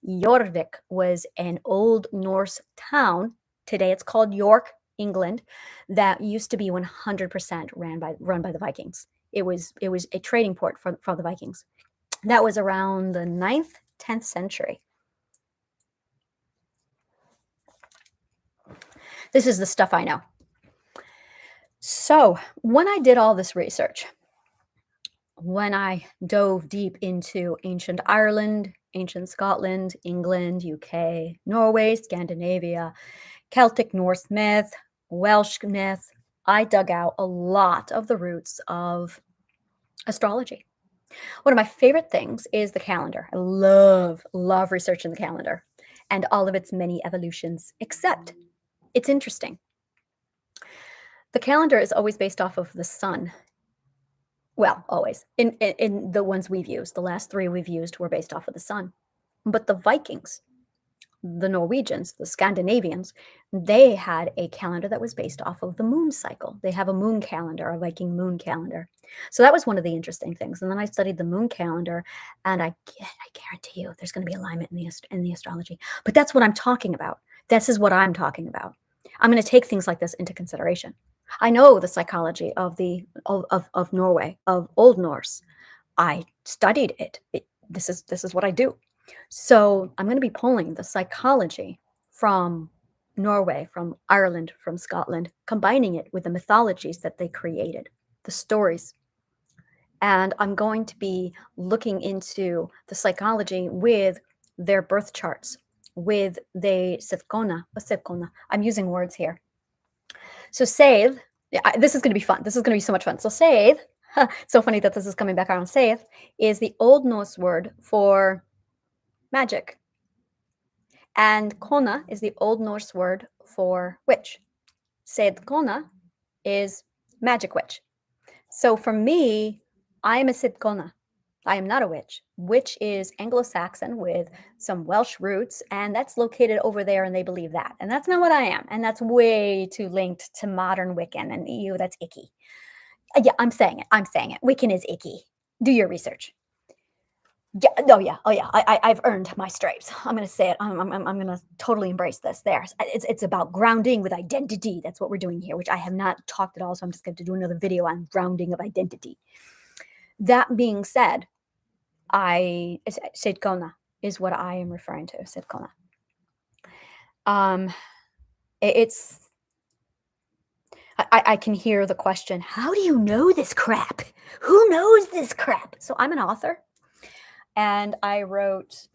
Jorvik was an old Norse town. Today it's called York, England, that used to be 100% run by the Vikings. It was a trading port for the Vikings. That was around the 9th, 10th century. This is the stuff I know. So when I did all this research, when I dove deep into ancient Ireland, ancient Scotland, England, UK, Norway, Scandinavia, Celtic Norse myth, Welsh myth, I dug out a lot of the roots of astrology. One of my favorite things is the calendar. I love researching the calendar and all of its many evolutions, except it's interesting. The calendar is always based off of the sun. Well, always. In the ones we've used, the last three we've used were based off of the sun. But the Vikings, the Norwegians, the Scandinavians, they had a calendar that was based off of the moon cycle. They have a moon calendar, a Viking moon calendar. So that was one of the interesting things. And then I studied the moon calendar, and I guarantee you there's going to be alignment in the astrology. But that's what I'm talking about. This is what I'm talking about. I'm going to take things like this into consideration. I know the psychology of Norway, of Old Norse. I studied it. This is what I do. So I'm going to be pulling the psychology from Norway, from Ireland, from Scotland, combining it with the mythologies that they created, the stories. And I'm going to be looking into the psychology with their birth charts, with the Seidkona. I'm using words here. So Seid, this is going to be fun. This is going to be so much fun. So Seid, so funny that this is coming back around. Seid is the Old Norse word for magic. And Kona is the Old Norse word for witch. Seidkona is magic witch. So for me, I am a Seidkona. I am not a witch. Witch is Anglo-Saxon with some Welsh roots, and that's located over there, and they believe that. And that's not what I am. And that's way too linked to modern Wiccan, and ew, that's icky. Yeah, I'm saying it. Wiccan is icky. Do your research. Yeah, no, yeah, oh yeah, I've earned my stripes. I'm gonna say it. I'm gonna totally embrace this. There, it's about grounding with identity. That's what we're doing here, which I have not talked at all. So I'm just going to do another video on grounding of identity. That being said, Seidkona is what I am referring to. Seidkona. Um, it's I can hear the question. How do you know this crap? Who knows this crap? So I'm an author, and I wrote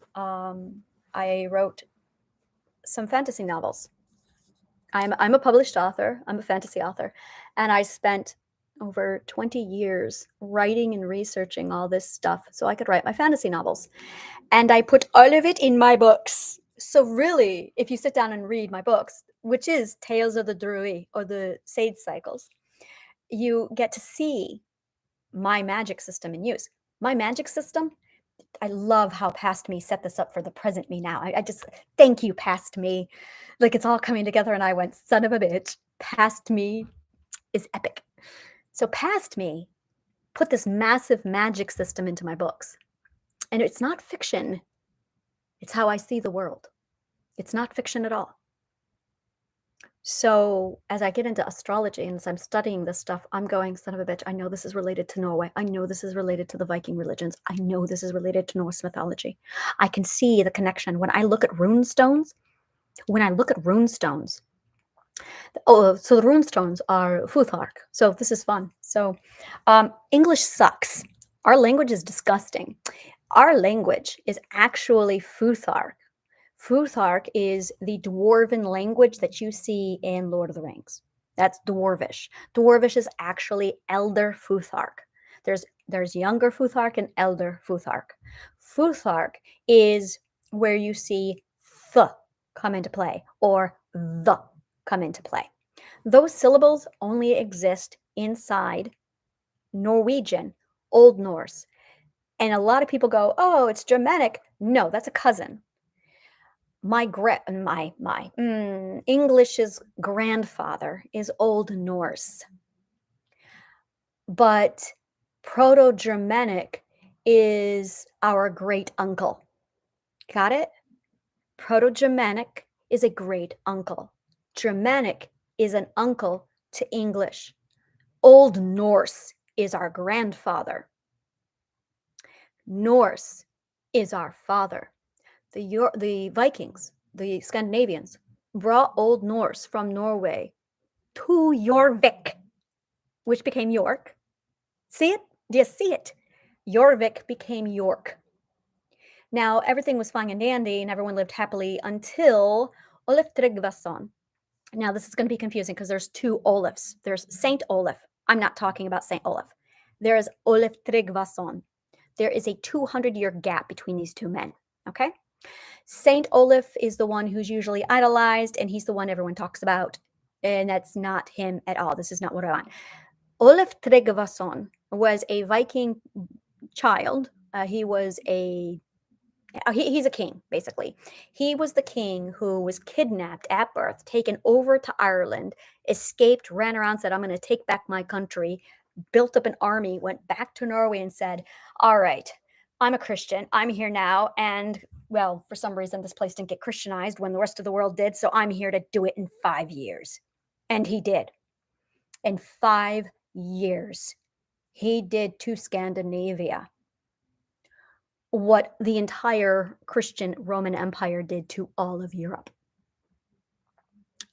some fantasy novels. I'm a published author. I'm a fantasy author, and I spent over 20 years writing and researching all this stuff so I could write my fantasy novels. And I put all of it in my books. So really, if you sit down and read my books, which is Tales of the Druid or the Sage Cycles, you get to see my magic system in use. My magic system, I love how past me set this up for the present me now. I just thank you, past me. Like it's all coming together, and I went, son of a bitch, past me is epic. So, past me put this massive magic system into my books. And it's not fiction, it's how I see the world. It's not fiction at all. So, as I get into astrology and as I'm studying this stuff, I'm going, son of a bitch, I know this is related to Norway. I know this is related to the Viking religions. I know this is related to Norse mythology. I can see the connection. When I look at rune stones, oh, so the rune stones are Futhark. So this is fun. So English sucks. Our language is disgusting. Our language is actually Futhark. Futhark is the dwarven language that you see in Lord of the Rings. That's Dwarvish. Dwarvish is actually Elder Futhark. There's younger Futhark and Elder Futhark. Futhark is where you see th come into play or the come into play. Those syllables only exist inside Norwegian, Old Norse. And a lot of people go, "Oh, it's Germanic." No, that's a cousin. My English's grandfather is Old Norse, but Proto-Germanic is our great uncle. Got it? Proto-Germanic is a great uncle. Germanic is an uncle to English. Old Norse is our grandfather. Norse is our father. The Vikings, the Scandinavians, brought Old Norse from Norway to Jorvik, which became York. See it? Do you see it? Jorvik became York. Now, everything was fine and dandy, and everyone lived happily until Olaf Tryggvason. Now, this is going to be confusing because there's two Olafs. There's Saint Olaf. I'm not talking about Saint Olaf. There is Olaf Tryggvason. There is a 200-year gap between these two men, okay? Saint Olaf is the one who's usually idolized, and he's the one everyone talks about, and that's not him at all. This is not what I want. Olaf Tryggvason was a Viking child. He's a king, basically. He was the king who was kidnapped at birth, taken over to Ireland, escaped, ran around, said, I'm going to take back my country, built up an army, went back to Norway and said, all right, I'm a Christian. I'm here now. And well, for some reason, this place didn't get Christianized when the rest of the world did. So I'm here to do it in 5 years. And he did. In 5 years, he did to Scandinavia what the entire Christian Roman Empire did to all of Europe,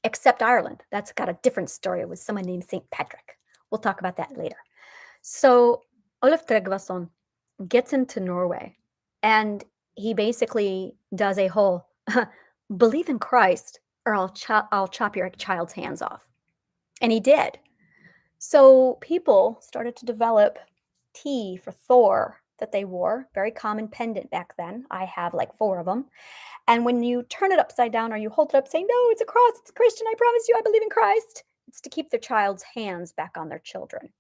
except Ireland. That's got a different story with someone named St. Patrick. We'll talk about that later. So Olaf Tryggvason gets into Norway, and he basically does a whole believe in Christ or I'll chop your child's hands off. And he did. So people started to develop tea for Thor that they wore, very common pendant back then. I have like 4 of them. And when you turn it upside down or you hold it up saying, no, it's a cross, it's a Christian, I promise you, I believe in Christ, it's to keep their child's hands back on their children.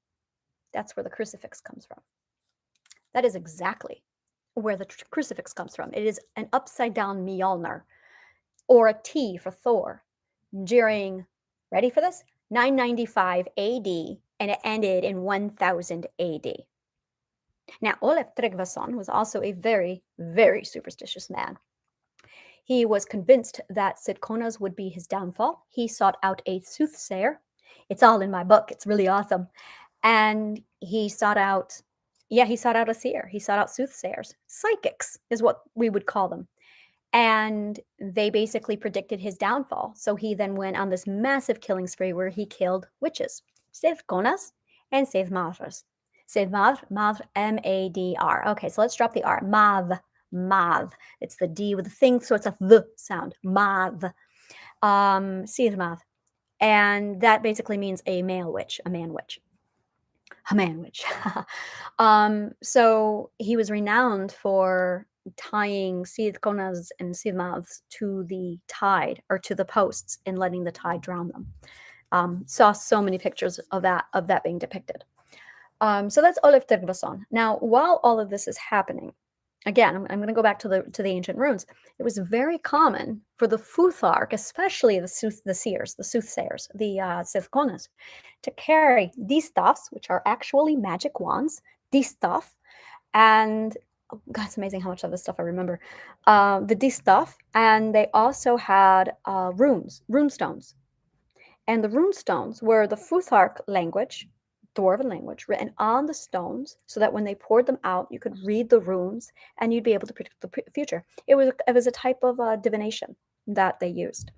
That's where the crucifix comes from. That is exactly where the crucifix comes from. It is an upside down Mjolnir or a T for Thor during, ready for this? 995 AD, and it ended in 1000 AD. Now, Olaf Tryggvason was also a very, very superstitious man. He was convinced that Seidkona's would be his downfall. He sought out a soothsayer. It's all in my book. It's really awesome. And he sought out, yeah, he sought out a seer. He sought out soothsayers. Psychics is what we would call them. And they basically predicted his downfall. So he then went on this massive killing spree where he killed witches, Seidkonas and Seidmadrs. Seidmadr, M-A-D-R. Okay, so let's drop the R. Mav. It's the D with the thing, so it's a the sound. Mav. Seidmadr. And that basically means a male witch, a man witch. A man witch. So he was renowned for tying Seidkonas and Seidmadrs to the tide or to the posts and letting the tide drown them. Saw so many pictures of that being depicted. So that's Olaf Tryggvason. Now, while all of this is happening, again, I'm going to go back to the ancient runes. It was very common for the Futhark, especially the seers, the soothsayers, the Seidkonas, to carry distaffs, which are actually magic wands, distaff, and oh God, it's amazing how much of this stuff I remember. The distaff, and they also had runestones, and the runestones were the Futhark language, Dwarven language, written on the stones, so that when they poured them out, you could read the runes and you'd be able to predict the future. It was a type of divination that they used.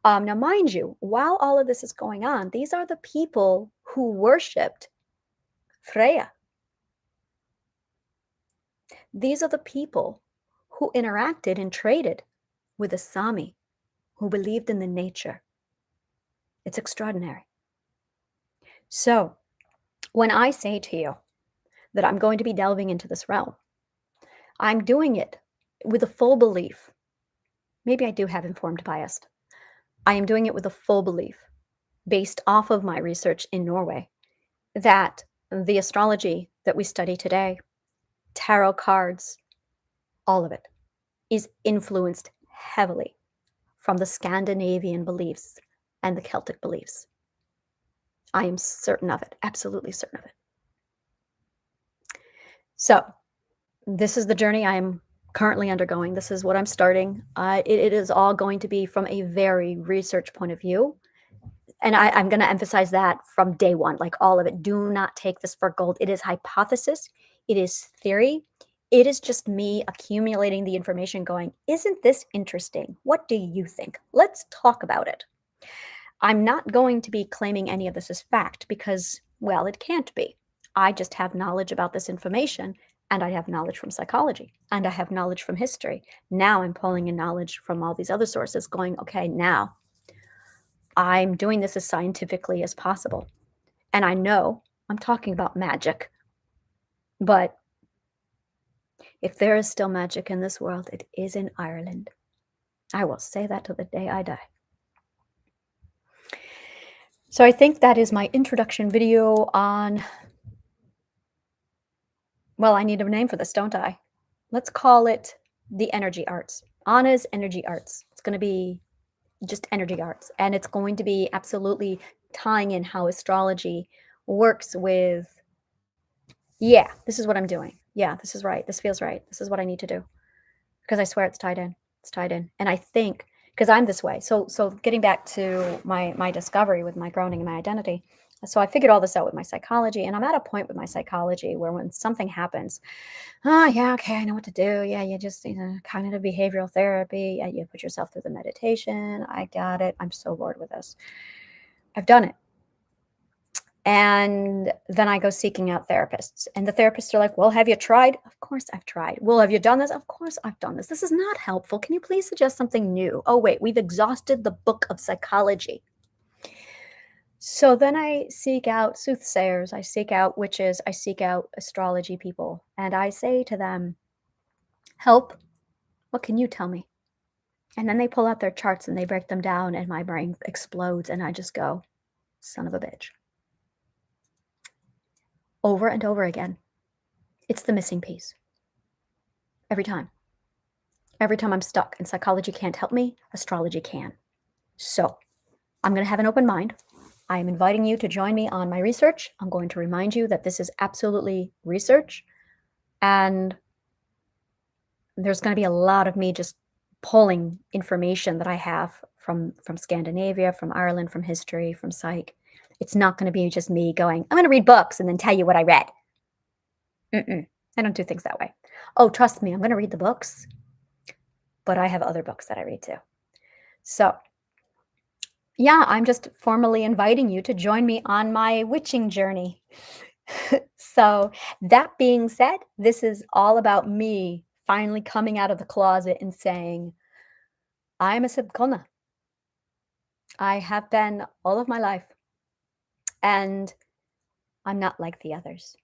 Now, mind you, while all of this is going on, these are the people who worshipped Freya. These are the people who interacted and traded with the Sami, who believed in the nature. It's extraordinary. So, when I say to you that I'm going to be delving into this realm, I'm doing it with a full belief. Maybe I do have informed bias. I am doing it with a full belief, based off of my research in Norway, that the astrology that we study today, tarot cards, all of it, is influenced heavily from the Scandinavian beliefs and the Celtic beliefs. I am certain of it, absolutely certain of it. So, this is the journey I am currently undergoing. This is what I'm starting. It is all going to be from a very research point of view. And I'm going to emphasize that from day one, like all of it. Do not take this for gold. It is hypothesis. It is theory. It is just me accumulating the information going, isn't this interesting? What do you think? Let's talk about it. I'm not going to be claiming any of this as fact because, well, it can't be. I just have knowledge about this information, and I have knowledge from psychology, and I have knowledge from history. Now I'm pulling in knowledge from all these other sources going, okay, now I'm doing this as scientifically as possible. And I know I'm talking about magic, but if there is still magic in this world, it is in Ireland. I will say that to the day I die. So I think that is my introduction video on, well, I need a name for this, don't I? Let's call it the Energy Arts. Anna's Energy Arts. It's going to be just energy arts. And it's going to be absolutely tying in how astrology works with, yeah, this is what I'm doing. Yeah, this is right. This feels right. This is what I need to do. Because I swear it's tied in. It's tied in. And I think, because I'm this way. So getting back to my discovery with my grounding and my identity. So I figured all this out with my psychology, and I'm at a point with my psychology where when something happens, oh yeah, okay, I know what to do. Yeah, you just, cognitive behavioral therapy. Yeah, you put yourself through the meditation. I got it. I'm so bored with this. I've done it. And then I go seeking out therapists. And the therapists are like, well, have you tried? Of course I've tried. Well, have you done this? Of course I've done this. This is not helpful. Can you please suggest something new? Oh, wait, we've exhausted the book of psychology. So then I seek out soothsayers. I seek out witches. I seek out astrology people. And I say to them, help, what can you tell me? And then they pull out their charts and they break them down and my brain explodes and I just go, son of a bitch. Over and over again. It's the missing piece. Every time. Every time I'm stuck and psychology can't help me, astrology can. So I'm going to have an open mind. I am inviting you to join me on my research. I'm going to remind you that this is absolutely research. And there's going to be a lot of me just pulling information that I have from Scandinavia, from Ireland, from history, from psych. It's not going to be just me going, I'm going to read books and then tell you what I read. Mm-mm. I don't do things that way. Oh, trust me, I'm going to read the books, but I have other books that I read too. So, yeah, I'm just formally inviting you to join me on my witching journey. So, that being said, this is all about me finally coming out of the closet and saying, I'm a Seidkona. I have been all of my life, and I'm not like the others.